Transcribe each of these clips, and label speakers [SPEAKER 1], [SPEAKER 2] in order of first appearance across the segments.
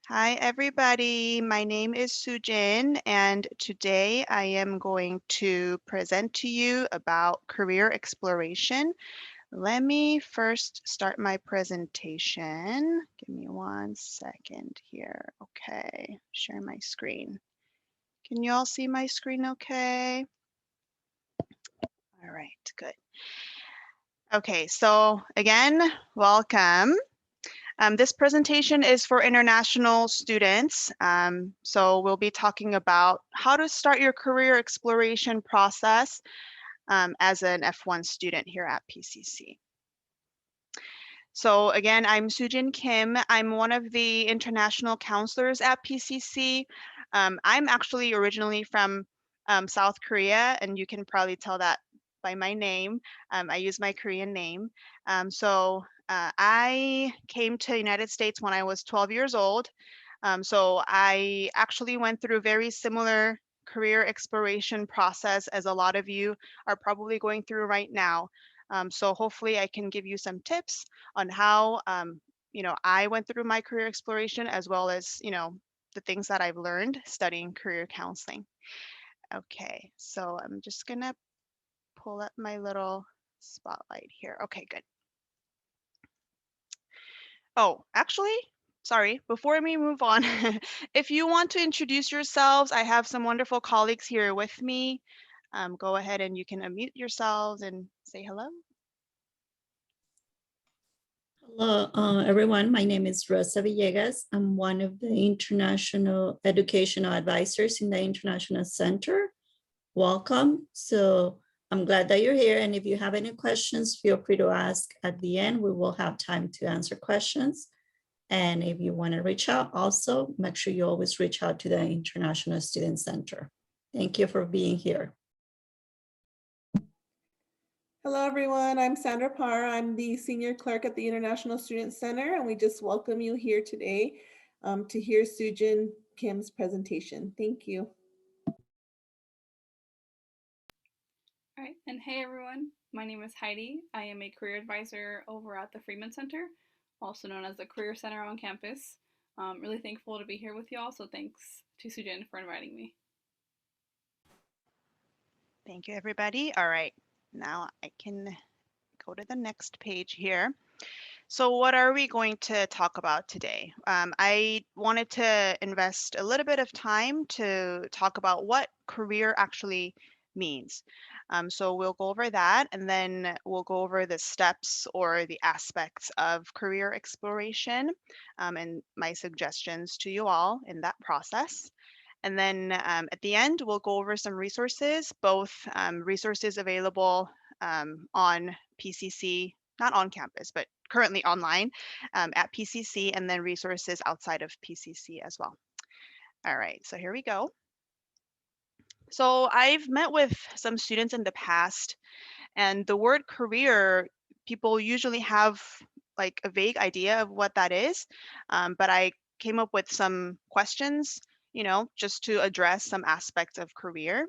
[SPEAKER 1] Hi, everybody. My name is Soojin, and today I am going to present to you about career exploration. Let me first start my presentation. Give me 1 second here. Okay, share my screen. Can you all see my screen okay? All right, good. Okay, so again, welcome. This presentation is for international students. So we'll be talking about how to start your career exploration process as an F1 student here at PCC. So again, I'm Soojin Kim. I'm one of the international counselors at PCC. I'm actually originally from South Korea, and you can probably tell that by my name. I use my Korean name. I came to the United States when I was 12 years old. So I actually went through a very similar career exploration process as a lot of you are probably going through right now. So hopefully I can give you some tips on how, I went through my career exploration as well as, the things that I've learned studying career counseling. Okay, so I'm just gonna pull up my little spotlight here. Okay, good. Oh, actually, sorry, before we move on, if you want to introduce yourselves, I have some wonderful colleagues here with me. Go ahead and you can unmute yourselves and say hello.
[SPEAKER 2] Hello, everyone. My name is Rosa Villegas. I'm one of the international educational advisors in the International Center. Welcome. So I'm glad that you're here. And if you have any questions, feel free to ask at the end. We will have time to answer questions. And if you want to reach out, also make sure you always reach out to the International Student Center. Thank you for being here.
[SPEAKER 3] Hello, everyone. I'm Sandra Parr. I'm the Senior Clerk at the International Student Center, and we just welcome you here today to hear Soojin Kim's presentation. Thank you.
[SPEAKER 4] All right, and hey everyone, my name is Heidi. I am a career advisor over at the Freeman Center, also known as the Career Center on campus. Really thankful to be here with y'all, so thanks to Soojin for inviting me.
[SPEAKER 1] Thank you, everybody. All right, now I can go to the next page here. So what are we going to talk about today? I wanted to invest a little bit of time to talk about what career actually means. So we'll go over that, and then we'll go over the steps or the aspects of career exploration and my suggestions to you all in that process. And then at the end, we'll go over some resources, both resources available on PCC, not on campus, but currently online at PCC, and then resources outside of PCC as well. All right, so here we go. So I've met with some students in the past, and the word career, people usually have like a vague idea of what that is, but I came up with some questions, just to address some aspects of career.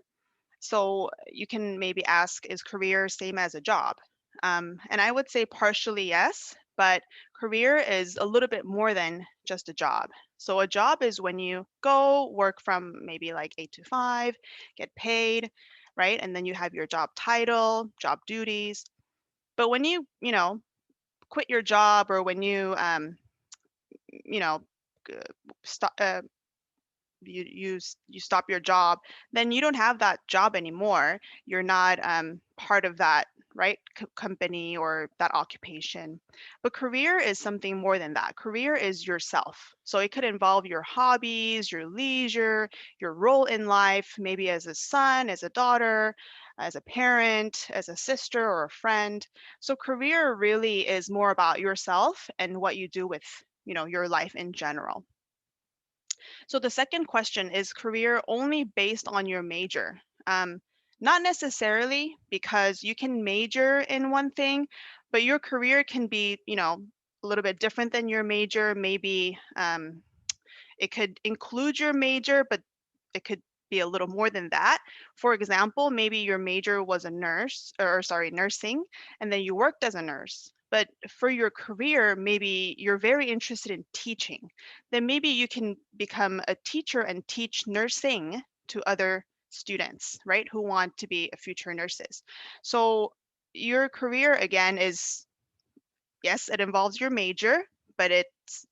[SPEAKER 1] So you can maybe ask, is career same as a job? And I would say partially yes, but career is a little bit more than just a job. So a job is when you go work from maybe like 8 to 5, get paid, right? And then you have your job title, job duties. But when you quit your job, or when you know, g- stop, you stop your job, then you don't have that job anymore. You're not part of that, right, company or that occupation. But career is something more than that. Career is yourself. So it could involve your hobbies, your leisure, your role in life, maybe as a son, as a daughter, as a parent, as a sister or a friend. So career really is more about yourself and what you do with your life in general. So the second question is career only based on your major? Not necessarily, because you can major in one thing, but your career can be, a little bit different than your major. Maybe it could include your major, but it could be a little more than that. For example, maybe your major was a nurse, or sorry, nursing, and then you worked as a nurse. but for your career, maybe you're very interested in teaching, then maybe you can become a teacher and teach nursing to other students, right, who want to be future nurses. So your career again is, yes, it involves your major, but it's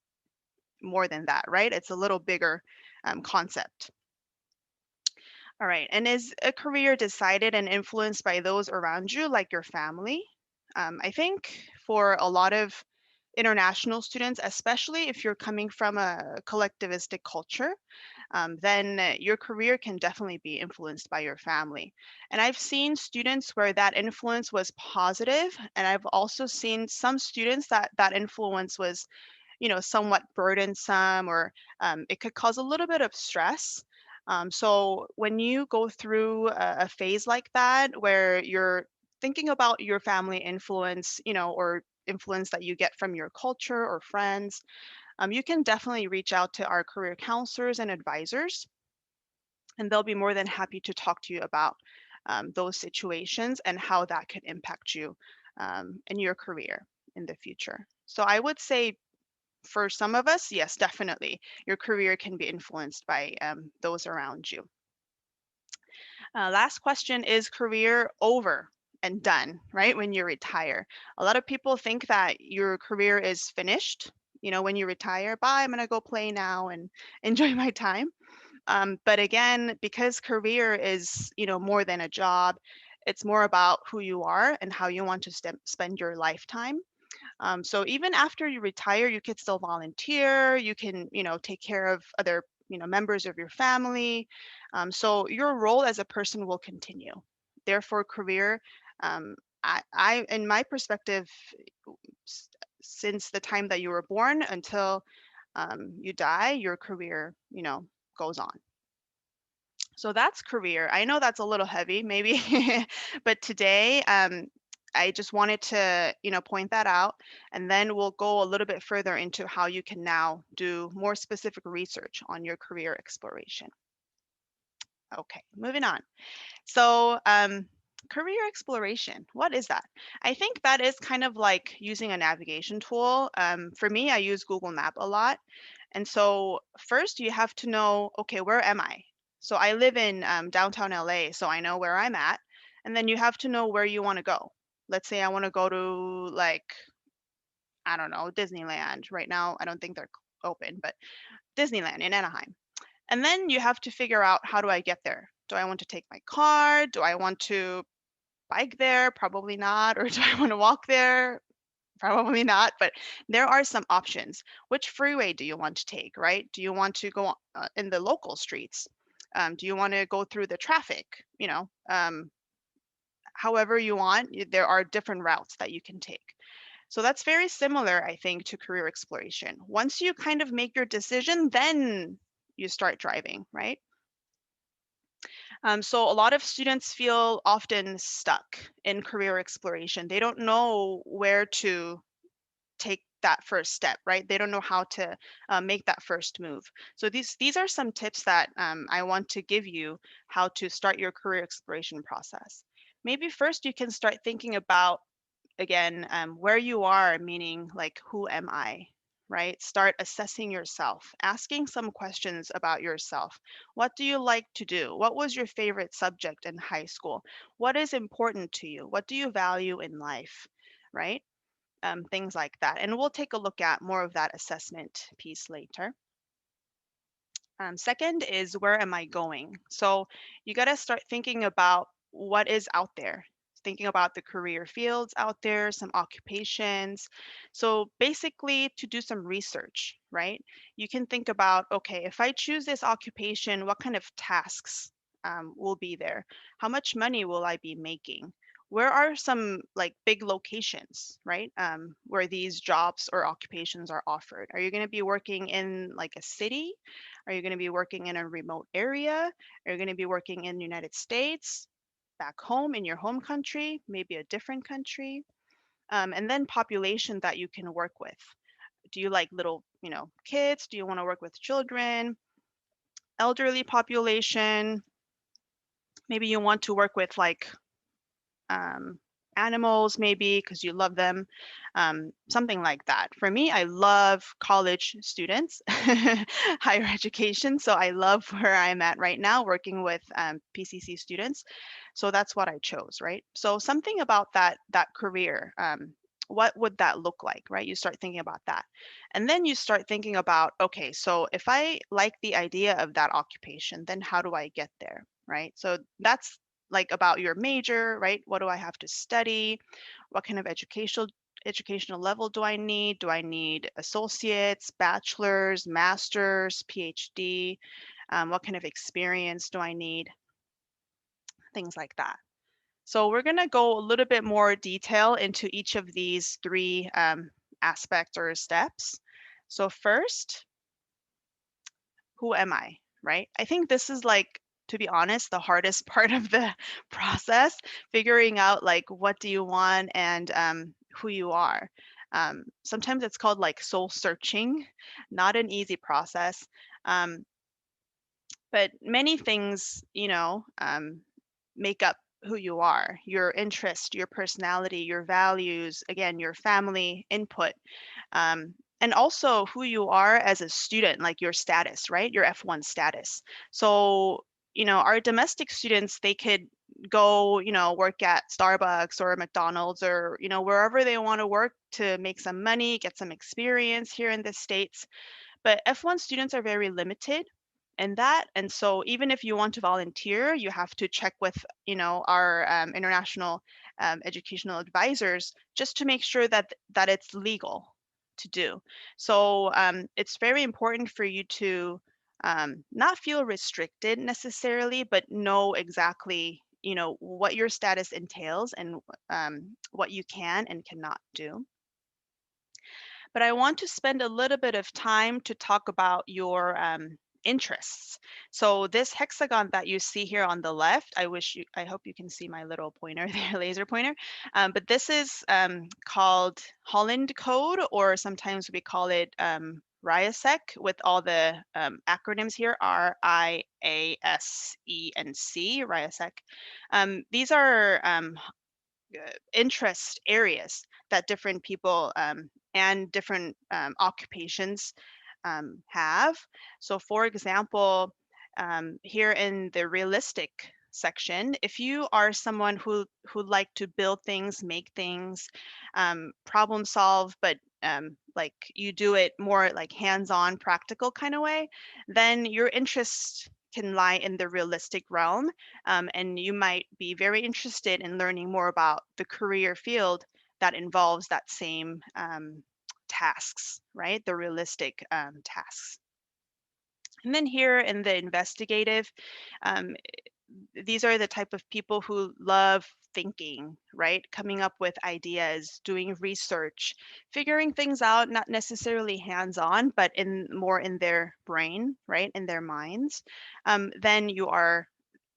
[SPEAKER 1] more than that, right? It's a little bigger concept. All right. And is a career decided and influenced by those around you, like your family? I think for a lot of international students, especially if you're coming from a collectivistic culture, then your career can definitely be influenced by your family. And I've seen students where that influence was positive, and I've also seen some students that that influence was, somewhat burdensome, or it could cause a little bit of stress. So when you go through a phase like that, where you're thinking about your family influence, or influence that you get from your culture or friends, you can definitely reach out to our career counselors and advisors, and they'll be more than happy to talk to you about those situations and how that could impact you in your career in the future. So I would say for some of us, yes, definitely, your career can be influenced by those around you. Last question, is career over and done, right? When you retire, a lot of people think that your career is finished. When you retire, bye, I'm going to go play now and enjoy my time. But again, because career is, more than a job, it's more about who you are and how you want to spend your lifetime. So even after you retire, you could still volunteer. You can, take care of other, members of your family. So your role as a person will continue. Therefore, career, in my perspective, s- since the time that you were born until you die, your career, goes on. So that's career. I know that's a little heavy, maybe, but today, I just wanted to, point that out, and then we'll go a little bit further into how you can now do more specific research on your career exploration. Okay, moving on. So, career exploration, what is that? I think that is kind of like using a navigation tool. For me, I use Google Map a lot. And so, first, you have to know, okay, where am I? So, I live in downtown LA, so I know where I'm at. And then you have to know where you want to go. Let's say I want to go to, like, I don't know, Disneyland. Right now, I don't think they're open, but Disneyland in Anaheim. And then you have to figure out, how do I get there? Do I want to take my car? Do I want to bike there? Probably not. Or do I want to walk there? Probably not. But there are some options. Which freeway do you want to take, right? Do you want to go in the local streets? Do you want to go through the traffic? However you want, there are different routes that you can take. So that's very similar, I think, to career exploration. Once you kind of make your decision, then you start driving, right? So a lot of students feel often stuck in career exploration. They don't know where to take that first step, right? They don't know how to make that first move. So these are some tips that I want to give you, how to start your career exploration process. Maybe first you can start thinking about, again, where you are, meaning like, who am I? Right? Start assessing yourself, asking some questions about yourself. What do you like to do? What was your favorite subject in high school? What is important to you? What do you value in life? Right? Things like that. And we'll take a look at more of that assessment piece later. Second is, where am I going? So you got to start thinking about what is out there, thinking about the career fields out there, some occupations. So basically, to do some research, right? You can think about, okay, if I choose this occupation, what kind of tasks will be there? How much money will I be making? Where are some like big locations, right? Where these jobs or occupations are offered? Are you going to be working in like a city? Are you going to be working in a remote area? Are you going to be working in the United States, back home in your home country, maybe a different country? And then population that you can work with. Do you like little, kids? Do you want to work with children, elderly population? Maybe you want to work with like animals maybe because you love them, something like that. For me, I love college students, higher education. So I love where I'm at right now working with PCC students. So that's what I chose, right? So something about that career. What would that look like, right? You start thinking about that. And then you start thinking about, okay, so if I like the idea of that occupation, then how do I get there, right? So that's like about your major, right? What do I have to study? What kind of educational level do I need? Do I need associates, bachelor's, master's, PhD? What kind of experience do I need? Things like that. So we're going to go a little bit more detail into each of these three aspects or steps. So first, who am I, right? I think this is like, to be honest, the hardest part of the process, figuring out like what do you want and who you are. Sometimes it's called like soul searching, not an easy process. Um, but many things, make up who you are, your interest, your personality, your values, again, your family input, and also who you are as a student, like your status, right? Your F1 status. So, our domestic students, they could go, work at Starbucks or McDonald's or, wherever they want to work to make some money, get some experience here in the States. But F1 students are very limited in that. And so even if you want to volunteer, you have to check with, our international educational advisors just to make sure that it's legal to do. So it's very important for you to not feel restricted necessarily, but know exactly, what your status entails and what you can and cannot do. But I want to spend a little bit of time to talk about your interests. So this hexagon that you see here on the left, I hope you can see my little pointer there, laser pointer. But this is called Holland Code, or sometimes we call it RIASEC with all the acronyms here, RIASE and C, RIASEC. These are interest areas that different people and different occupations have. So, for example, here in the realistic section, if you are someone who like to build things, make things, problem solve, but like you do it more like hands-on, practical kind of way, then your interests can lie in the realistic realm, and you might be very interested in learning more about the career field that involves that same tasks, right? The realistic tasks. And then here in the investigative, um, these are the type of people who love thinking, right? Coming up with ideas, doing research, figuring things out, not necessarily hands-on, but more in their brain, right? In their minds. Then you are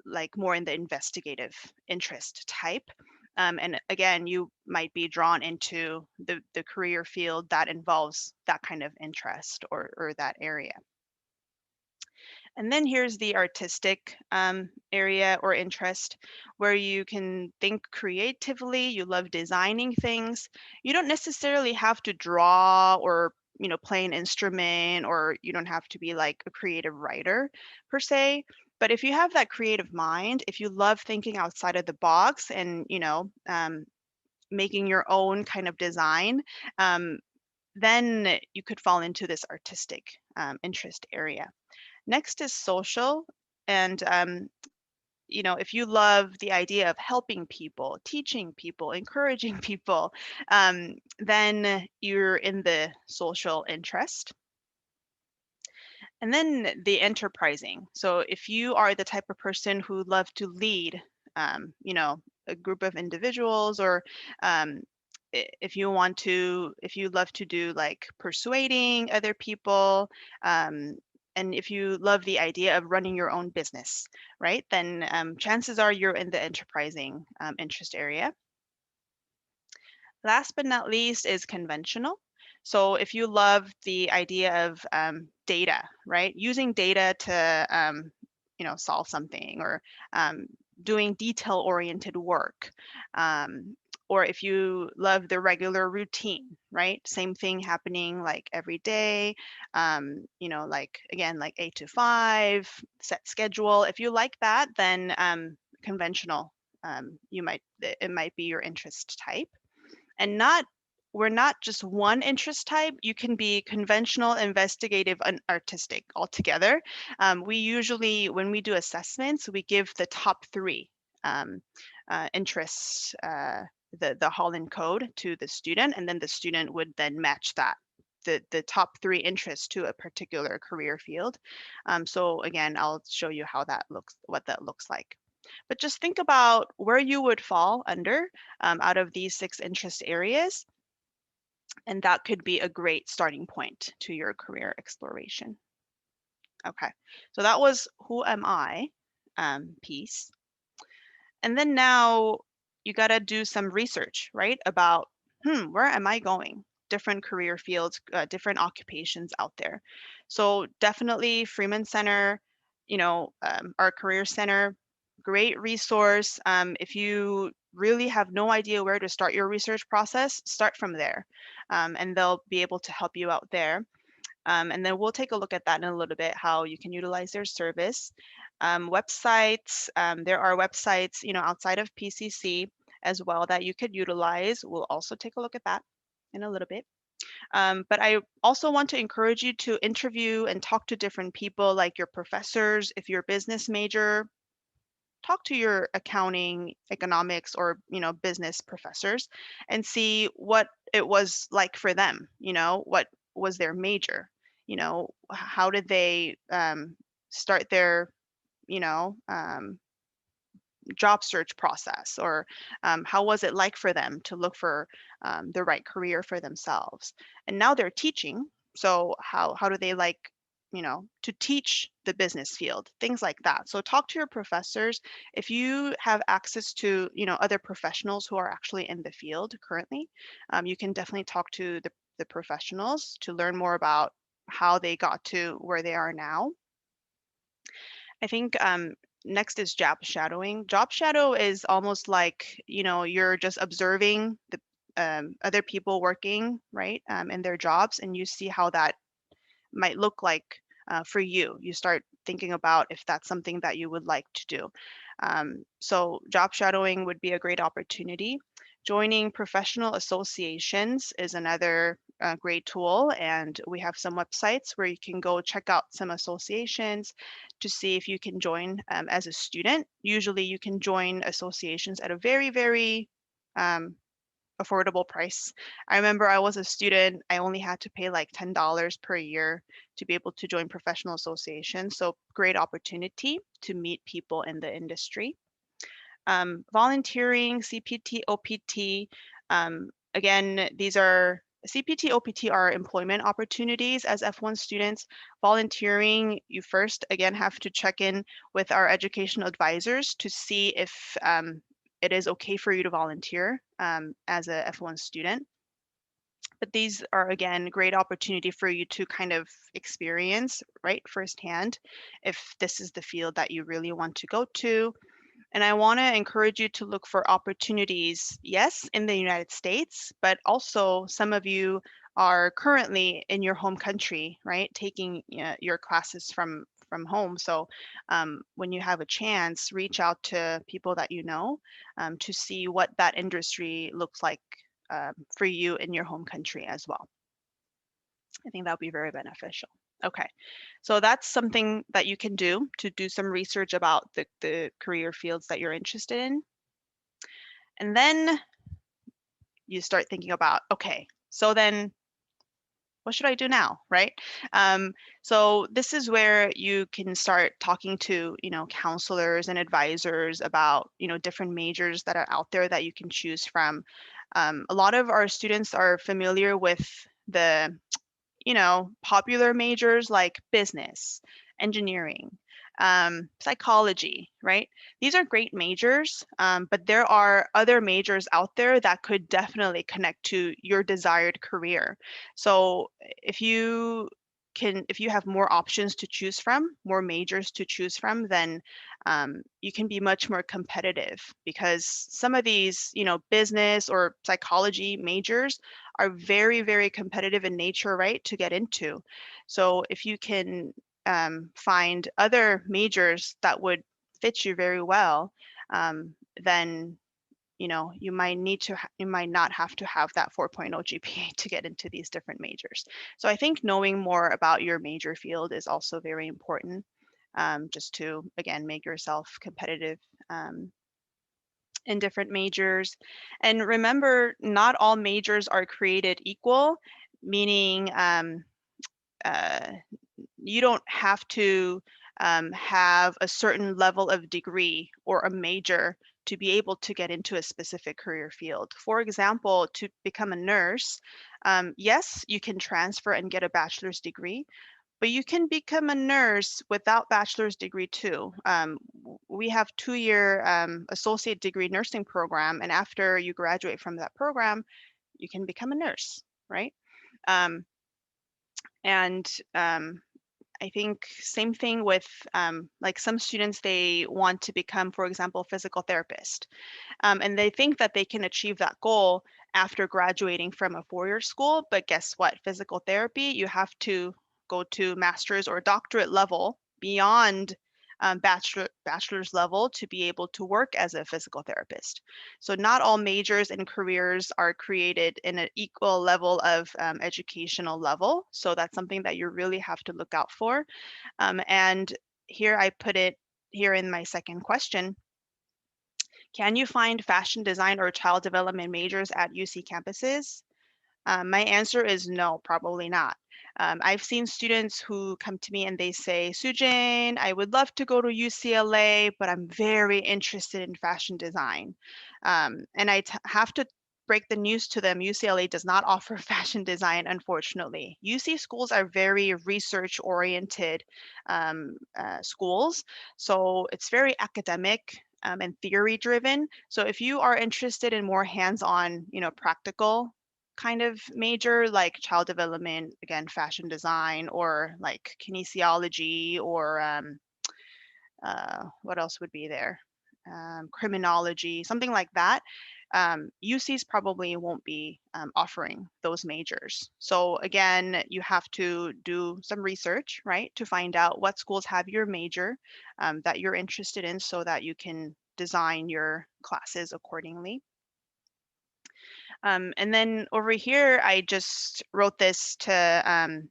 [SPEAKER 1] like more in the investigative interest type. And again, you might be drawn into the career field that involves that kind of interest or that area. And then here's the artistic area or interest where you can think creatively, you love designing things. You don't necessarily have to draw or play an instrument, or you don't have to be like a creative writer per se. But if you have that creative mind, if you love thinking outside of the box and making your own kind of design, then you could fall into this artistic interest area. Next is social. And, if you love the idea of helping people, teaching people, encouraging people, then you're in the social interest. And then the enterprising. So if you are the type of person who love to lead, a group of individuals, or if you love to do like persuading other people, and if you love the idea of running your own business, right, then chances are you're in the enterprising interest area. Last but not least is conventional. So if you love the idea of data, right, using data to solve something, or doing detail-oriented work, or if you love the regular routine, right? Same thing happening like every day, you know, like again, like 8 to 5, set schedule. If you like that, then conventional, it might be your interest type. And we're not just one interest type. You can be conventional, investigative, and artistic altogether. We usually, when we do assessments, we give the top three um, interests, the Holland code to the student, and then the student would then match that. The top three interests to a particular career field. So again, I'll show you what that looks like. But just think about where you would fall under out of these 6 interest areas, and that could be a great starting point to your career exploration. Okay, so that was who am I piece. And then now you got to do some research, right? About, where am I going? Different career fields, different occupations out there. So definitely Freeman Center, our career center, great resource. If you really have no idea where to start your research process, start from there, and they'll be able to help you out there. And then we'll take a look at that in a little bit, how you can utilize their service. Websites, there are websites, outside of PCC as well that you could utilize. We'll also take a look at that in a little bit. But I also want to encourage you to interview and talk to different people, like your professors. If you're a business major, talk to your accounting, economics, or business professors and see what it was like for them. What was their major? How did they start their you know um, job search process, or how was it like for them to look for the right career for themselves? And now they're teaching, so how do they like to teach the business field, things like that. So talk to your professors. If you have access to other professionals who are actually in the field currently, you can definitely talk to the professionals to learn more about how they got to where they are now. I think next is job shadowing. Job shadow is almost like, you're just observing the other people working, right, in their jobs, and you see how that might look like for you. You start thinking about if that's something that you would like to do. So job shadowing would be a great opportunity. Joining professional associations is another great tool, and we have some websites where you can go check out some associations to see if you can join as a student. Usually you can join associations at a very, very affordable price. I remember I was a student, I only had to pay like $10 per year to be able to join professional associations. So great opportunity to meet people in the industry. Volunteering, CPT, OPT. Again, these are CPT, OPT are employment opportunities as F1 students. Volunteering, you first, again, have to check in with our educational advisors to see if it is okay for you to volunteer as a F1 student. But these are, again, great opportunity for you to kind of experience, right, firsthand, if this is the field that you really want to go to. And I want to encourage you to look for opportunities, yes, in the United States, but also some of you are currently in your home country, right, taking your classes from home. So when you have a chance, reach out to people that you know to see what that industry looks like for you in your home country as well. I think that would be very beneficial. Okay, so that's something that you can do to do some research about the career fields that you're interested in. And then you start thinking about, okay, so then what should I do now, right? So this is where you can start talking to, counselors and advisors about, different majors that are out there that you can choose from. A lot of our students are familiar with the popular majors like business, engineering, psychology, right? These are great majors, but there are other majors out there that could definitely connect to your desired career. So if you if you have more options to choose from, more majors to choose from, then you can be much more competitive, because some of these, business or psychology majors are very, very competitive in nature, right, to get into. So if you can find other majors that would fit you very well, then you you might not have to have that 4.0 GPA to get into these different majors. So I think knowing more about your major field is also very important, just to, again, make yourself competitive in different majors. And remember, not all majors are created equal, meaning uh, you don't have to have a certain level of degree or a major to be able to get into a specific career field. For example, to become a nurse, yes, you can transfer and get a bachelor's degree, but you can become a nurse without bachelor's degree too. We have 2-year associate degree nursing program, and after you graduate from that program, you can become a nurse, right? And I think same thing with like some students, they want to become, for example, physical therapist. And they think that they can achieve that goal after graduating from a 4-year school. But guess what? Physical therapy, you have to go to master's or doctorate level beyond bachelor's level to be able to work as a physical therapist. So not all majors and careers are created in an equal level of educational level. So that's something that you really have to look out for. And here I put it here in my second question. Can you find fashion design or child development majors at UC campuses? My answer is no, probably not. I've seen students who come to me and they say, Soojin, I would love to go to UCLA, but I'm very interested in fashion design. And have to break the news to them. UCLA does not offer fashion design, unfortunately. UC schools are very research oriented schools. So it's very academic and theory driven. So if you are interested in more hands-on, practical kind of major, like child development, again, fashion design, or like kinesiology, or what else would be there? Criminology, something like that. UCs probably won't be offering those majors. So again, you have to do some research, right, to find out what schools have your major that you're interested in, so that you can design your classes accordingly. And then over here, I just wrote this to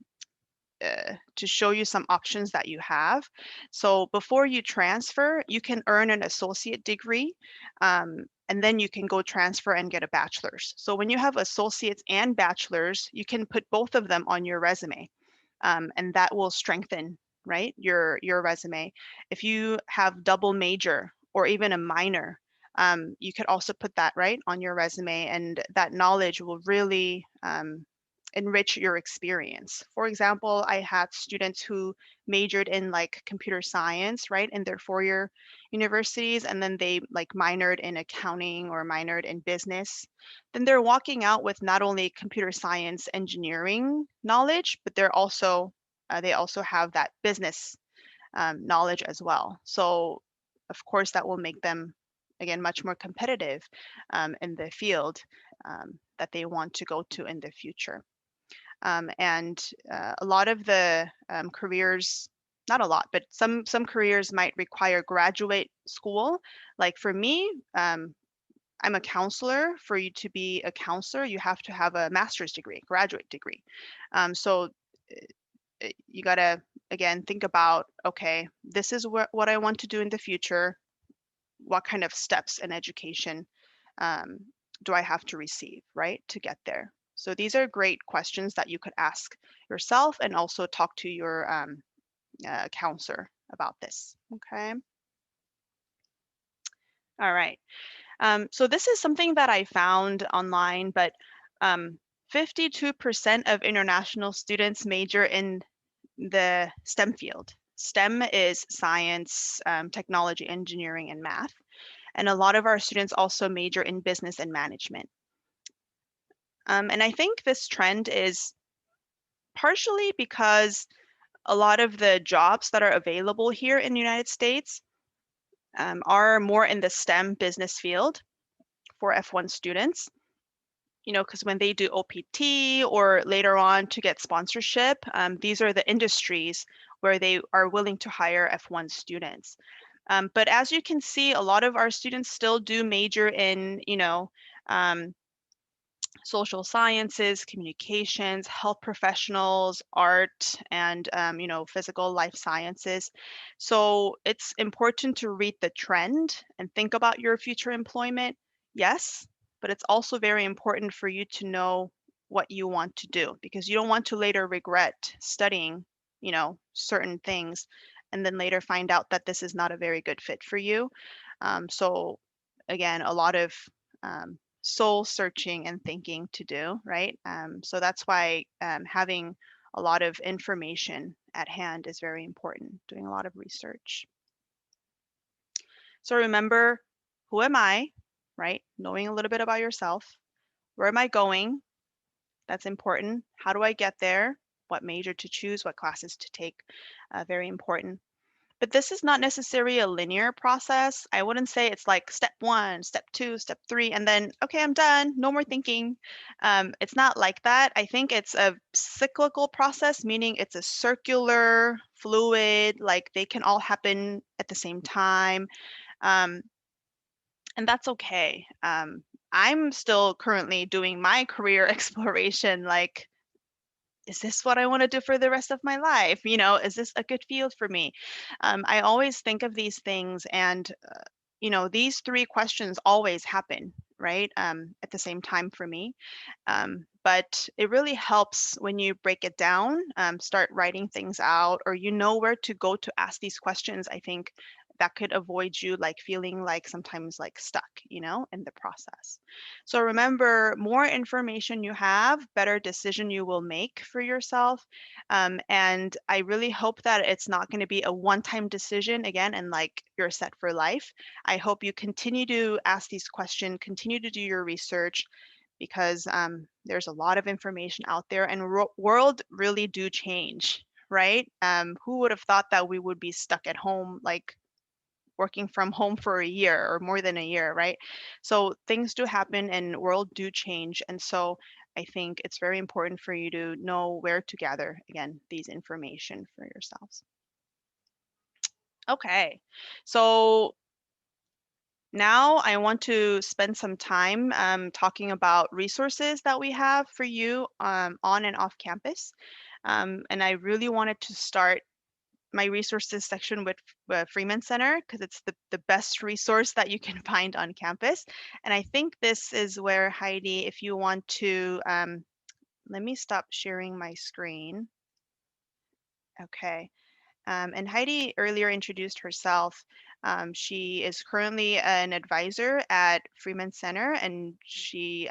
[SPEAKER 1] show you some options that you have. So before you transfer, you can earn an associate degree, and then you can go transfer and get a bachelor's. So when you have associates and bachelor's, you can put both of them on your resume, and that will strengthen, right, your resume. If you have double major or even a minor, you could also put that right on your resume, and that knowledge will really enrich your experience. For example, I had students who majored in like computer science, right, in their 4-year universities, and then they like minored in accounting or minored in business. Then they're walking out with not only computer science engineering knowledge, but they also have that business knowledge as well. So of course that will make them, again, much more competitive in the field that they want to go to in the future. And a lot of the careers, not a lot, but some careers might require graduate school. Like for me, I'm a counselor. For you to be a counselor, you have to have a master's degree, graduate degree. So you gotta, again, think about, okay, this is what I want to do in the future. What kind of steps in education do I have to receive, right, to get there? So these are great questions that you could ask yourself, and also talk to your counselor about this. Okay. All right. So this is something that I found online, but 52% of international students major in the STEM field. STEM is science, technology, engineering, and math. And a lot of our students also major in business and management. And I think this trend is partially because a lot of the jobs that are available here in the United States are more in the STEM business field for F1 students. Because when they do OPT or later on to get sponsorship, these are the industries where they are willing to hire F1 students. But as you can see, a lot of our students still do major in, um, social sciences, communications, health professionals, art, and physical life sciences. So it's important to read the trend and think about your future employment. Yes, but it's also very important for you to know what you want to do because you don't want to later regret studying, certain things and then later find out that this is not a very good fit for you. So again, a lot of soul searching and thinking to do, right? So that's why having a lot of information at hand is very important, doing a lot of research. So remember, who am I, right? Knowing a little bit about yourself. Where am I going? That's important. How do I get there? What major to choose? What classes to take? Very important. But this is not necessarily a linear process. I wouldn't say it's like step one, step two, step three, and then, okay, I'm done. No more thinking. It's not like that. I think it's a cyclical process, meaning it's a circular, fluid, like they can all happen at the same time. Um, and that's okay. I'm still currently doing my career exploration, like, is this what I want to do for the rest of my life? Is this a good field for me? I always think of these things, and these three questions always happen, right? At the same time for me. But it really helps when you break it down, start writing things out, or where to go to ask these questions. I think that could avoid you like feeling like sometimes like stuck, in the process. So remember, more information you have, better decision you will make for yourself. And I really hope that it's not going to be a one-time decision again, and like you're set for life. I hope you continue to ask these questions, continue to do your research, because there's a lot of information out there, and world really do change, right? Who would have thought that we would be stuck at home, like working from home for a year or more than a year, right? So things do happen and world do change. And so I think it's very important for you to know where to gather, again, these information for yourselves. Okay, so now I want to spend some time talking about resources that we have for you on and off campus. And I really wanted to start my resources section with Freeman Center because it's the best resource that you can find on campus. And I think this is where, Heidi, if you want to, let me stop sharing my screen. Okay. And Heidi earlier introduced herself. She is currently an advisor at Freeman Center, and she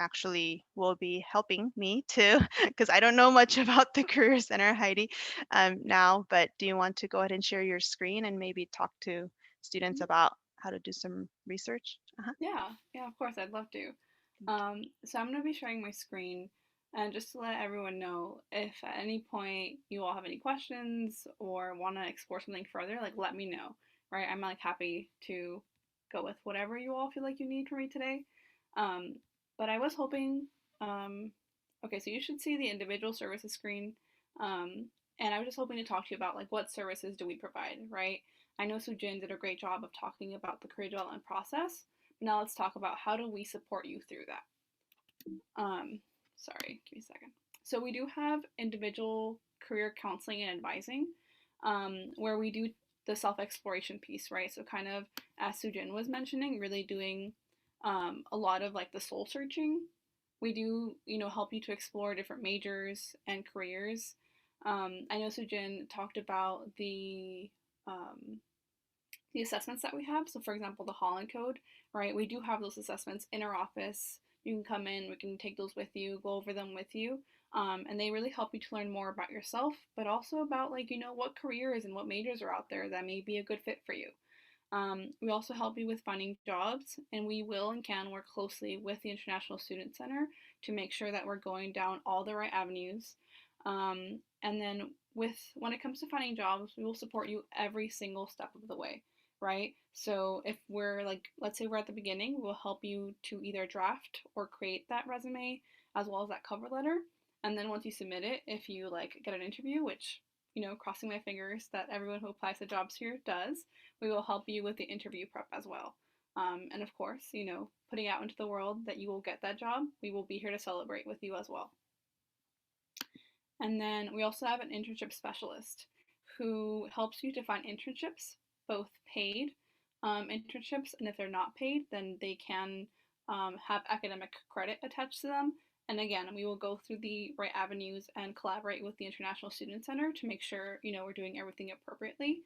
[SPEAKER 1] actually will be helping me too, because I don't know much about the Career Center, Heidi, now. But do you want to go ahead and share your screen and maybe talk to students about how to do some research?
[SPEAKER 4] Yeah, of course, I'd love to. So I'm going to be sharing my screen, and just to let everyone know, if at any point you all have any questions or want to explore something further, like let me know, right? I'm like happy to go with whatever you all feel like you need from me today. Um, but I was hoping, um, okay, so you should see the individual services screen, um, and I was just hoping to talk to you about like what services do we provide, right? I know Soojin did a great job of talking about the career development process. Now let's talk about how do we support you through that. Sorry, give me a second. So we do have individual career counseling and advising, where we do the self-exploration piece, right? So kind of as Soojin was mentioning, really doing a lot of like the soul searching. We do, help you to explore different majors and careers. I know Soojin talked about um, the assessments that we have. So, for example, the Holland Code, right? We do have those assessments in our office. You can come in, we can take those with you, go over them with you. And they really help you to learn more about yourself, but also about like, what careers and what majors are out there that may be a good fit for you. We also help you with finding jobs, and we will and can work closely with the International Student Center to make sure that we're going down all the right avenues. And then when it comes to finding jobs, we will support you every single step of the way, right? So if we're like, let's say we're at the beginning, we'll help you to either draft or create that resume as well as that cover letter. And then once you submit it, if you like get an interview, which, crossing my fingers that everyone who applies to jobs here does, we will help you with the interview prep as well. And of course, putting out into the world that you will get that job, we will be here to celebrate with you as well. And then we also have an internship specialist who helps you to find internships, both paid internships, and if they're not paid, then they can have academic credit attached to them. And again, we will go through the right avenues and collaborate with the International Student Center to make sure, we're doing everything appropriately.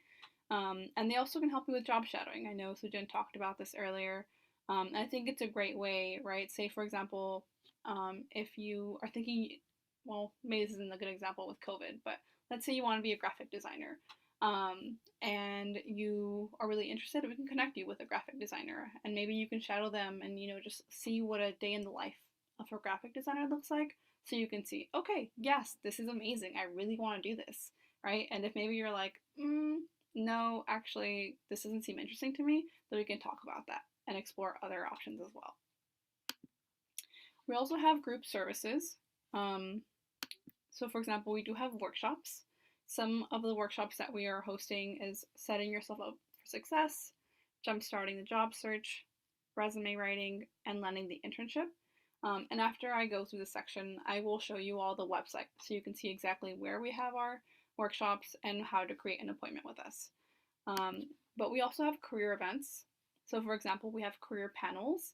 [SPEAKER 4] And they also can help you with job shadowing. I know Soojin talked about this earlier. I think it's a great way, right? Say, for example, if you are thinking, well, maybe this isn't a good example with COVID, but let's say you want to be a graphic designer and you are really interested, we can connect you with a graphic designer and maybe you can shadow them and, just see what a day in the life of a graphic designer looks like. So you can see, okay, yes, this is amazing. I really want to do this, right? And if maybe you're like, no, actually, this doesn't seem interesting to me, then we can talk about that and explore other options as well. We also have group services. So for example, we do have workshops. Some of the workshops that we are hosting is setting yourself up for success, jumpstarting the job search, resume writing, and landing the internship. And after I go through the section, I will show you all the website so you can see exactly where we have our workshops and how to create an appointment with us. But we also have career events. So for example, we have career panels.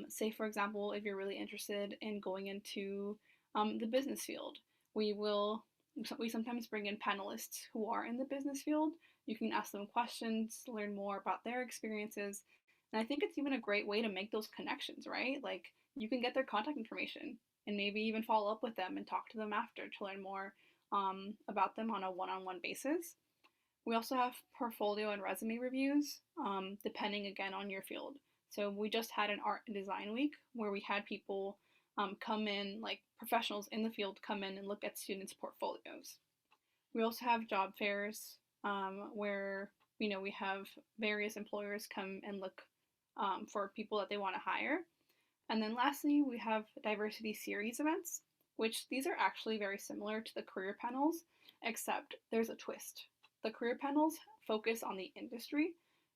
[SPEAKER 4] Say for example, if you're really interested in going into the business field, we sometimes bring in panelists who are in the business field. You can ask them questions, learn more about their experiences. And I think it's even a great way to make those connections, right? Like you can get their contact information and maybe even follow up with them and talk to them after to learn more about them on a one-on-one basis. We also have portfolio and resume reviews, depending again on your field. So we just had an art and design week where we had people come in, like professionals in the field come in and look at students' portfolios. We also have job fairs where we have various employers come and look for people that they want to hire. And then lastly, we have diversity series events, which these are actually very similar to the career panels, except there's a twist. The career panels focus on the industry,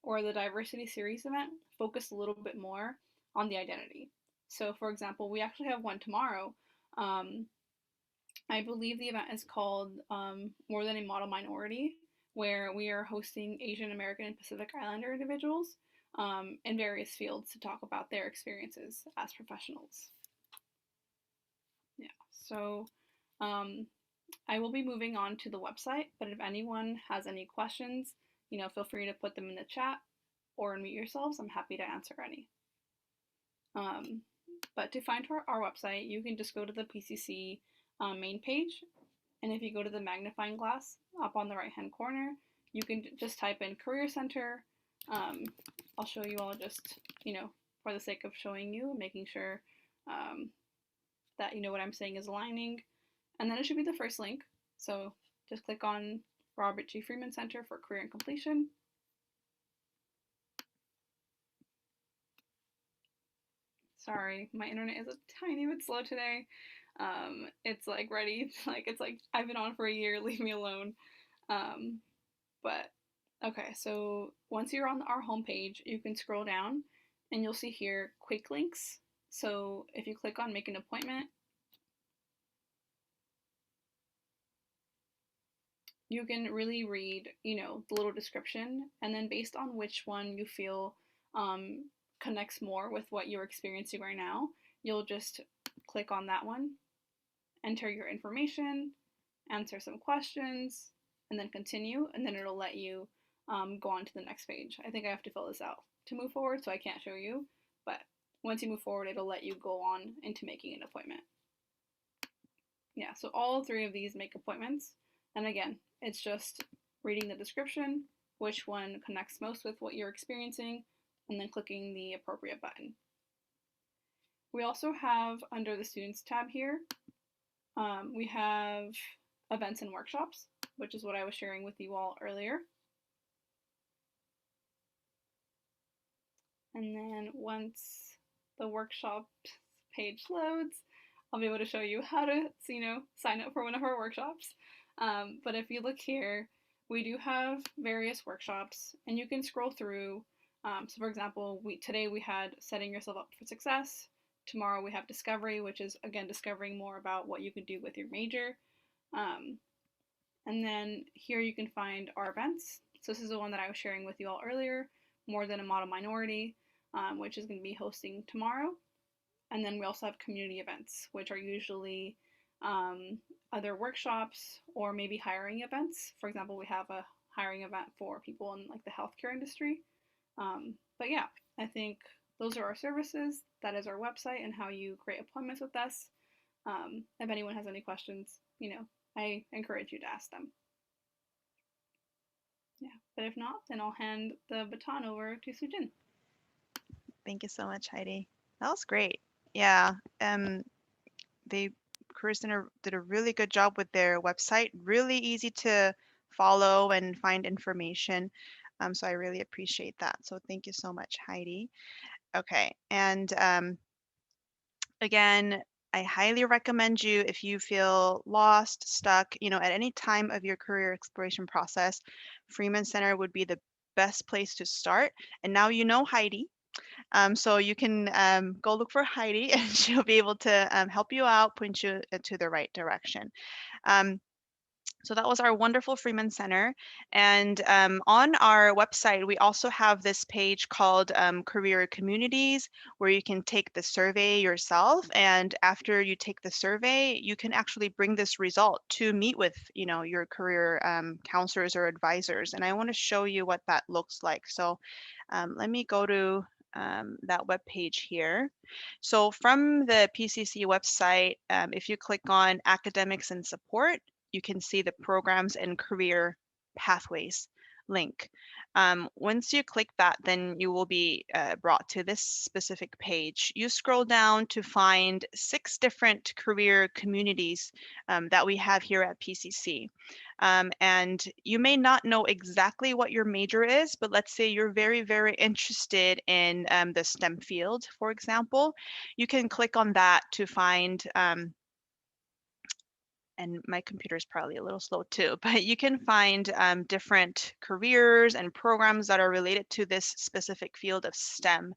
[SPEAKER 4] or the diversity series event focus a little bit more on the identity. So for example, we actually have one tomorrow. I believe the event is called More Than a Model Minority, where we are hosting Asian American and Pacific Islander individuals in various fields to talk about their experiences as professionals. Yeah, so I will be moving on to the website, but if anyone has any questions, feel free to put them in the chat or unmute yourselves. I'm happy to answer any. But to find our website, you can just go to the PCC main page, and if you go to the magnifying glass up on the right-hand corner, you can just type in Career Center. I'll show you all just, for the sake of showing you, making sure that what I'm saying is aligning. And then it should be the first link. So just click on Robert G. Freeman Center for Career and Completion. Sorry, my internet is a tiny bit slow today. It's like ready, it's like I've been on for a year, leave me alone. But okay, so once you're on our homepage, you can scroll down and you'll see here quick links. So if you click on make an appointment, you can really read, the little description, and then based on which one you feel connects more with what you're experiencing right now, you'll just click on that one, enter your information, answer some questions, and then continue, and then it'll let you go on to the next page. I think I have to fill this out to move forward, so I can't show you, but once you move forward, it'll let you go on into making an appointment. Yeah, so all three of these make appointments, and again, it's just reading the description, which one connects most with what you're experiencing, and then clicking the appropriate button. We also have, under the Students tab here, We have events and workshops, which is what I was sharing with you all earlier. And then once the workshop page loads, I'll be able to show you how to, sign up for one of our workshops. But if you look here, we do have various workshops, and you can scroll through. So, for example, today we had setting yourself up for success. Tomorrow we have discovery, which is again discovering more about what you can do with your major. And then here you can find our events. So this is the one that I was sharing with you all earlier, More Than a Model Minority, which is going to be hosting tomorrow. And then we also have community events, which are usually other workshops or maybe hiring events. For example, we have a hiring event for people in like the healthcare industry. But yeah, I think those are our services. That is our website and how you create appointments with us. If anyone has any questions, I encourage you to ask them. Yeah, but if not, then I'll hand the baton over to Soojin.
[SPEAKER 1] Thank you so much, Heidi. That was great. Yeah, they Career Center did a really good job with their website. Really easy to follow and find information. So I really appreciate that. So thank you so much, Heidi. Okay, and again, I highly recommend you if you feel lost, stuck, at any time of your career exploration process, Freeman Center would be the best place to start. And now you know Heidi. So you can go look for Heidi and she'll be able to help you out, point you to the right direction. So that was our wonderful Freeman Center. And on our website, we also have this page called Career Communities, where you can take the survey yourself. And after you take the survey, you can actually bring this result to meet with, your career counselors or advisors. And I want to show you what that looks like. So let me go to that web page here. So from the PCC website, if you click on Academics and Support, you can see the Programs and Career Pathways link. Once you click that, then you will be brought to this specific page. You scroll down to find 6 different career communities that we have here at PCC. And you may not know exactly what your major is, but let's say you're very, very interested in the STEM field, for example. You can click on that to find and my computer is probably a little slow too, but you can find different careers and programs that are related to this specific field of STEM.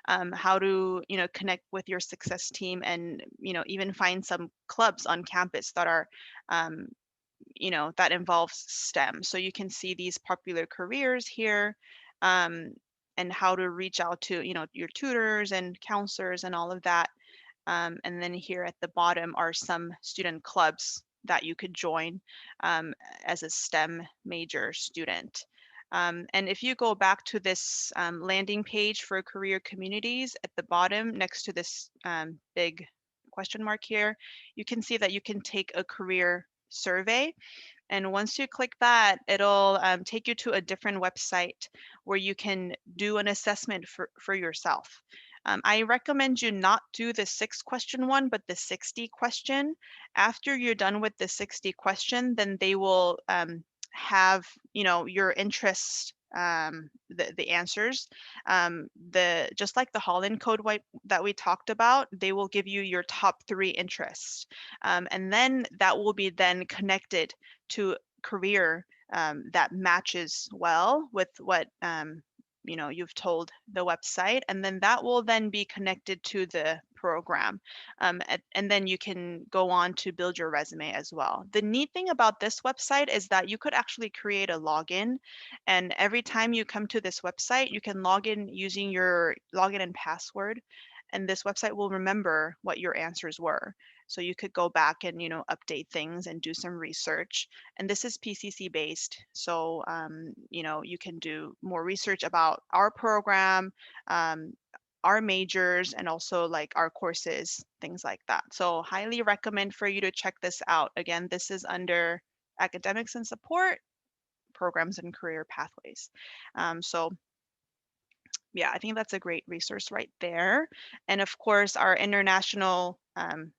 [SPEAKER 1] How to, connect with your success team and, even find some clubs on campus that are, that involves STEM. So you can see these popular careers here. And how to reach out to, your tutors and counselors and all of that. And then here at the bottom are some student clubs that you could join as a STEM major student. And if you go back to this landing page for career communities at the bottom next to this big question mark here, you can see that you can take a career survey. And once you click that, it'll take you to a different website where you can do an assessment for yourself. I recommend you not do the 6-question one, but the 60 question. After you're done with the 60 question, then they will have, your interest, the answers. Just like the Holland Code that we talked about, they will give you your top 3 interests. And then that will be then connected to career that matches well with what you've told the website, and then that will then be connected to the program, and then you can go on to build your resume as well. The neat thing about this website is that you could actually create a login, and every time you come to this website, you can log in using your login and password, and this website will remember what your answers were. So you could go back and, update things and do some research. And this is PCC based. So, you can do more research about our program, our majors, and also like our courses, things like that. So highly recommend for you to check this out. Again, this is under Academics and Support, Programs and Career Pathways. So yeah, I think that's a great resource right there. And of course, our international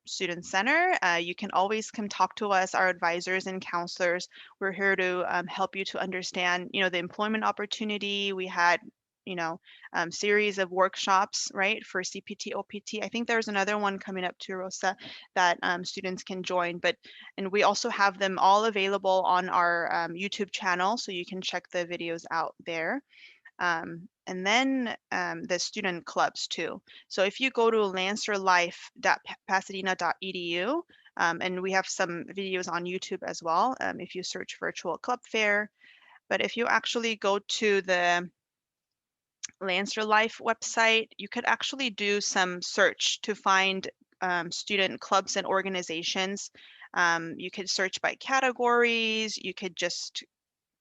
[SPEAKER 1] Student Center. You can always come talk to us, our advisors and counselors. We're here to help you to understand, the employment opportunity. We had, series of workshops, right, for CPT, OPT. I think there's another one coming up too, Rosa, that students can join. And we also have them all available on our YouTube channel, so you can check the videos out there. And then the student clubs too. So if you go to lancerlife.pasadena.edu, and we have some videos on YouTube as well, if you search virtual club fair. But if you actually go to the Lancer Life website, you could actually do some search to find student clubs and organizations. You could search by categories. You could just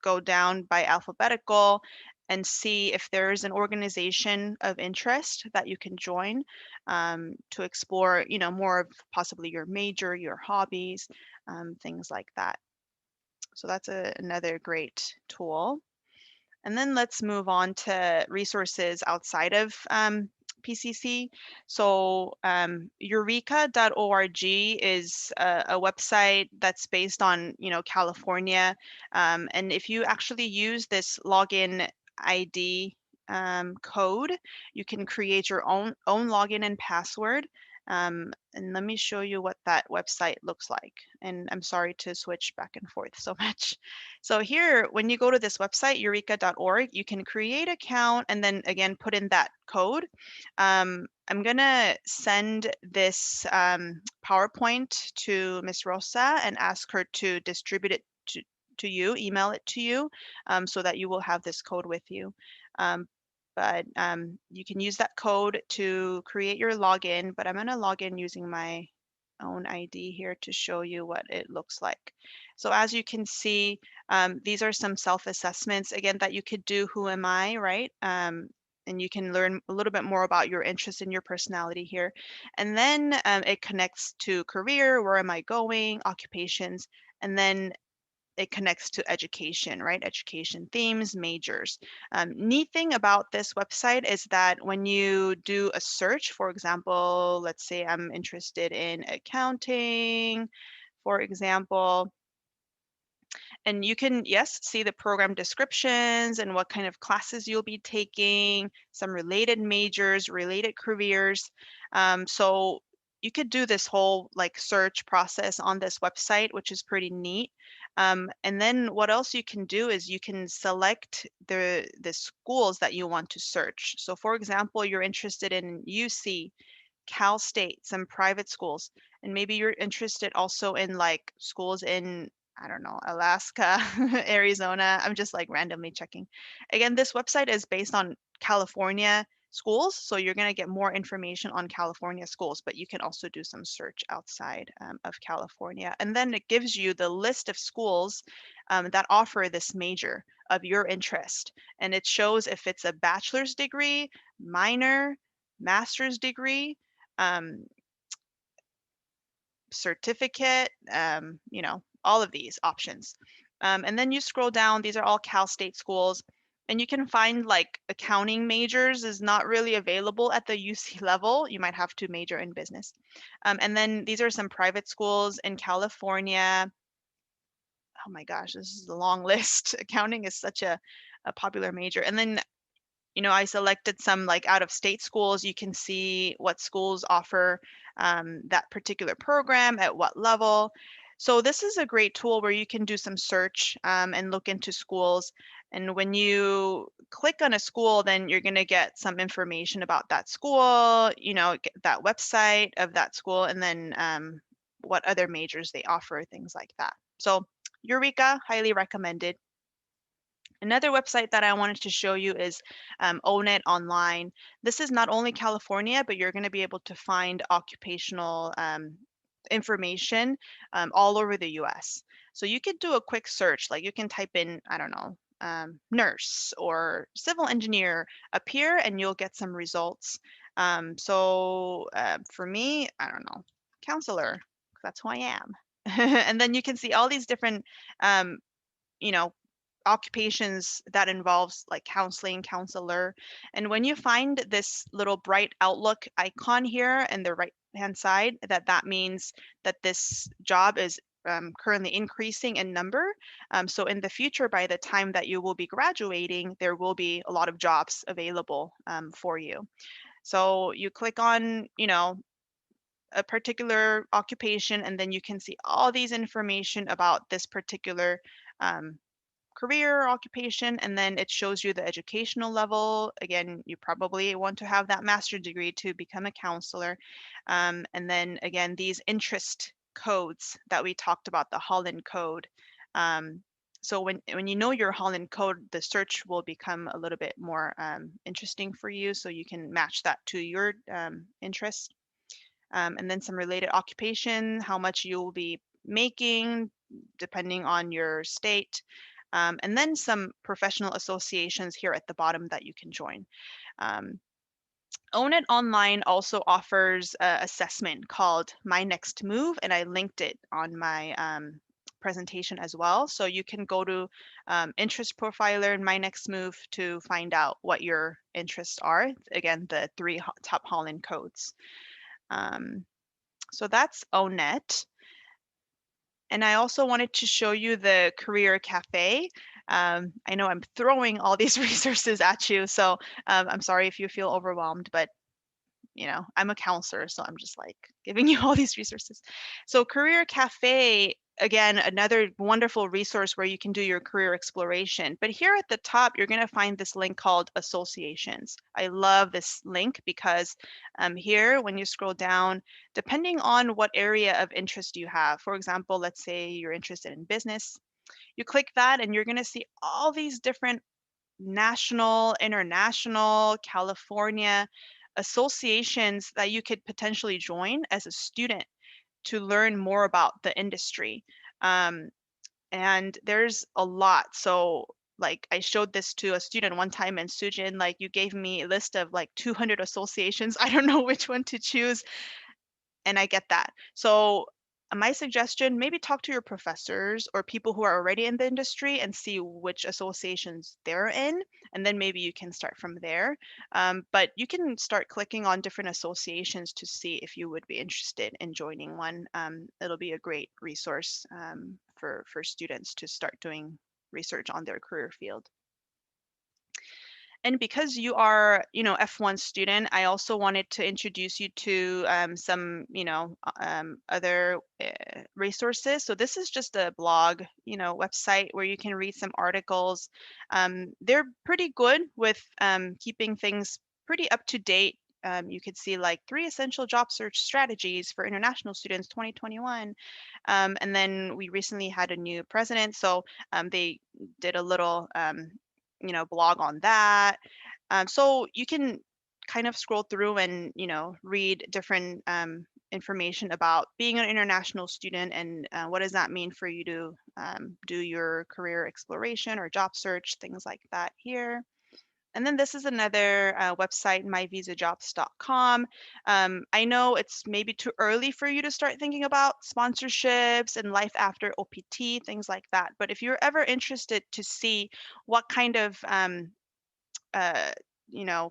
[SPEAKER 1] go down by alphabetical and see if there's an organization of interest that you can join to explore, more of possibly your major, your hobbies, things like that. So that's another great tool. And then let's move on to resources outside of PCC. So eureka.org is a website that's based on, California. And if you actually use this login ID code, you can create your own login and password. And let me show you what that website looks like. And I'm sorry to switch back and forth so much. So here, when you go to this website, eureka.org, you can create an account and then again, put in that code. I'm gonna send this PowerPoint to Miss Rosa and ask her to distribute it to you, email it to you, so that you will have this code with you. But you can use that code to create your login, but I'm gonna log in using my own ID here to show you what it looks like. So as you can see, these are some self-assessments, again, that you could do. Who am I, right? And you can learn a little bit more about your interests and your personality here. And then it connects to career, where am I going, occupations, and then it connects to education, right? Education themes, majors. Neat thing about this website is that when you do a search, for example, let's say I'm interested in accounting, for example, and you can, yes, see the program descriptions and what kind of classes you'll be taking, some related majors, related careers. So you could do this whole like search process on this website, which is pretty neat. And then what else you can do is you can select the schools that you want to search. So for example, you're interested in UC, Cal State, some private schools, and maybe you're interested also in like schools in, I don't know, Alaska, Arizona. I'm just like randomly checking. Again, this website is based on California schools, so you're going to get more information on California schools, but you can also do some search outside of California. And then it gives you the list of schools that offer this major of your interest. And it shows if it's a bachelor's degree, minor, master's degree, um, certificate, all of these options. And then you scroll down, these are all Cal State schools, and you can find like accounting majors is not really available at the UC level. You might have to major in business. And then these are some private schools in California. Oh my gosh, this is a long list. Accounting is such a popular major. And then I selected some like out of state schools. You can see what schools offer that particular program at what level. So this is a great tool where you can do some search and look into schools. And when you click on a school, then you're going to get some information about that school, that website of that school, and then what other majors they offer, things like that. So Eureka, highly recommended. Another website that I wanted to show you is Own It Online. This is not only California, but you're going to be able to find occupational information all over the US. So you could do a quick search, like you can type in, I don't know, nurse or civil engineer up here, and you'll get some results. So for me, I don't know, counselor, that's who I am. And then you can see all these different, you know, occupations that involves like counseling, counselor. And when you find this little bright Outlook icon here in the right hand side, that means that this job is currently increasing in number. So in the future, by the time that you will be graduating, there will be a lot of jobs available for you. So you click on, a particular occupation, and then you can see all these information about this particular um, career or occupation, and then it shows you the educational level. Again, you probably want to have that master's degree to become a counselor. And then again, these interest codes that we talked about, the Holland code. So when you know your Holland code, the search will become a little bit more interesting for you, so you can match that to your interest. And then some related occupation, how much you will be making depending on your state. And then some professional associations here at the bottom that you can join. Um, Own It Online also offers an assessment called My Next Move, and I linked it on my presentation as well. So you can go to Interest Profiler and My Next Move to find out what your interests are. Again, the three top Holland codes. So that's ONET. And I also wanted to show you the Career Cafe. I know I'm throwing all these resources at you, so I'm sorry if you feel overwhelmed, but I'm a counselor, so I'm just like giving you all these resources. So Career Cafe, again, another wonderful resource where you can do your career exploration. But here at the top, you're going to find this link called Associations. I love this link because here, when you scroll down, depending on what area of interest you have, for example, let's say you're interested in business, you click that and you're going to see all these different national, international, California associations that you could potentially join as a student to learn more about the industry. Um, and there's a lot. So like I showed this to a student one time, and Soojin, like you gave me a list of like 200 associations. I don't know which one to choose, and I get that. So my suggestion, maybe talk to your professors or people who are already in the industry and see which associations they're in, and then maybe you can start from there. But you can start clicking on different associations to see if you would be interested in joining one. It'll be a great resource for students to start doing research on their career field. And because you are, F1 student, I also wanted to introduce you to some, other resources. So this is just a blog, website where you can read some articles. They're pretty good with keeping things pretty up to date. You could see like 3 essential job search strategies for international students 2021. And then we recently had a new president, so they did a little blog on that. So you can kind of scroll through and read different information about being an international student and what does that mean for you to do your career exploration or job search, things like that here. And then this is another website, myvisajobs.com. I know it's maybe too early for you to start thinking about sponsorships and life after OPT, things like that. But if you're ever interested to see what kind of uh,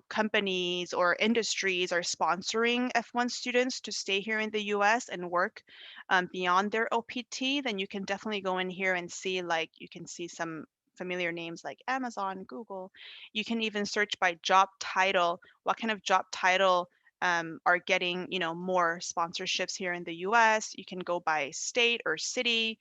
[SPEAKER 1] companies or industries are sponsoring F1 students to stay here in the US and work beyond their OPT, then you can definitely go in here and see, like, you can see some familiar names like Amazon, Google. You can even search by job title, what kind of job title are getting, more sponsorships here in the US. You can go by state or city.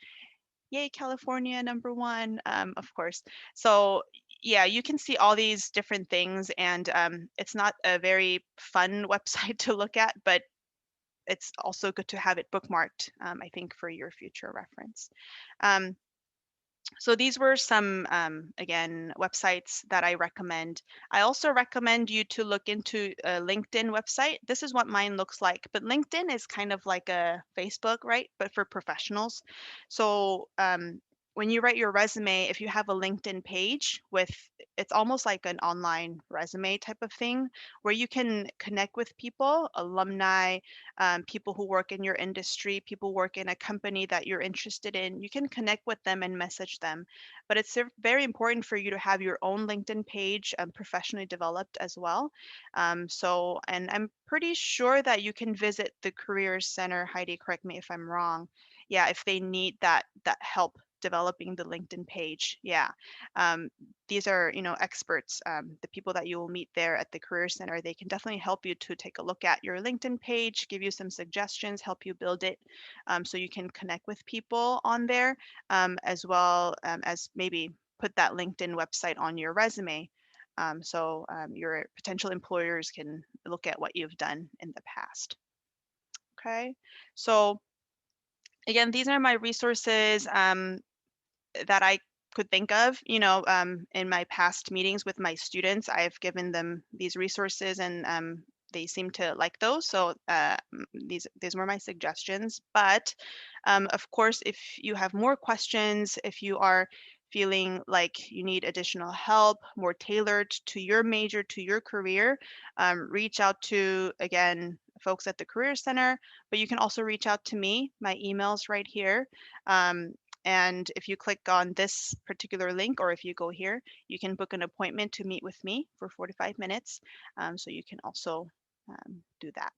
[SPEAKER 1] Yay, California, number one, of course. So yeah, you can see all these different things, and it's not a very fun website to look at, but it's also good to have it bookmarked, I think, for your future reference. Um, so these were some, again, websites that I recommend. I also recommend you to look into a LinkedIn website. This is what mine looks like, but LinkedIn is kind of like a Facebook, right? But for professionals. So when you write your resume, if you have a LinkedIn page with, it's almost like an online resume type of thing where you can connect with people, alumni, people who work in your industry, people work in a company that you're interested in. You can connect with them and message them. But it's very important for you to have your own LinkedIn page professionally developed as well. And I'm pretty sure that you can visit the Careers Center, Heidi, correct me if I'm wrong. Yeah, if they need that help developing the LinkedIn page. Yeah. Um, these are, experts, the people that you will meet there at the Career Center. They can definitely help you to take a look at your LinkedIn page, give you some suggestions, help you build it so you can connect with people on there, as well as maybe put that LinkedIn website on your resume. So your potential employers can look at what you've done in the past. Okay. So again, these are my resources that I could think of, in my past meetings with my students. I've given them these resources and they seem to like those. So these were my suggestions. But of course, if you have more questions, if you are feeling like you need additional help, more tailored to your major, to your career, reach out to, again, folks at the Career Center, but you can also reach out to me. My email's right here. And if you click on this particular link, or if you go here, you can book an appointment to meet with me for 45 minutes. So you can also do that.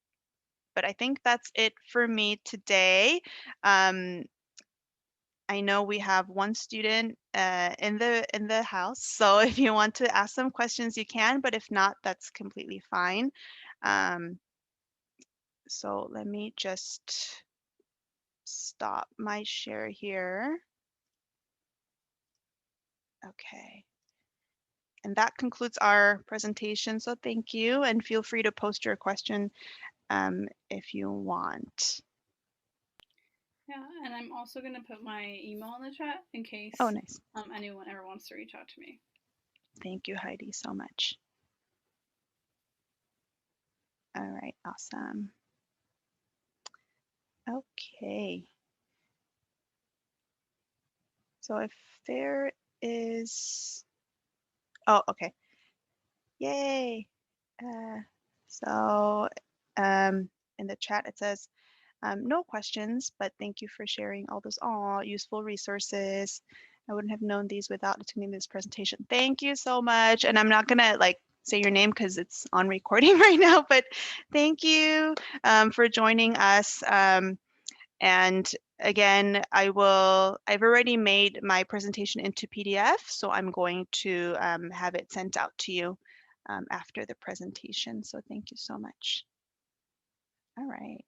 [SPEAKER 1] But I think that's it for me today. I know we have one student in the house, so if you want to ask some questions, you can. But if not, that's completely fine. So let me just stop my share here. Okay. And that concludes our presentation. So thank you, and feel free to post your question if you want.
[SPEAKER 4] Yeah, and I'm also going to put my email in the chat in case
[SPEAKER 1] Oh, nice.
[SPEAKER 4] anyone ever wants to reach out to me.
[SPEAKER 1] Thank you, Heidi, so much. All right, awesome. Okay. So if there is, oh, okay. Yay. So in the chat, it says, no questions, but thank you for sharing all those useful resources. I wouldn't have known these without attending this presentation. Thank you so much. And I'm not gonna say your name because it's on recording right now, but thank you for joining us. And again, I've already made my presentation into PDF, so I'm going to have it sent out to you after the presentation. So thank you so much. All right.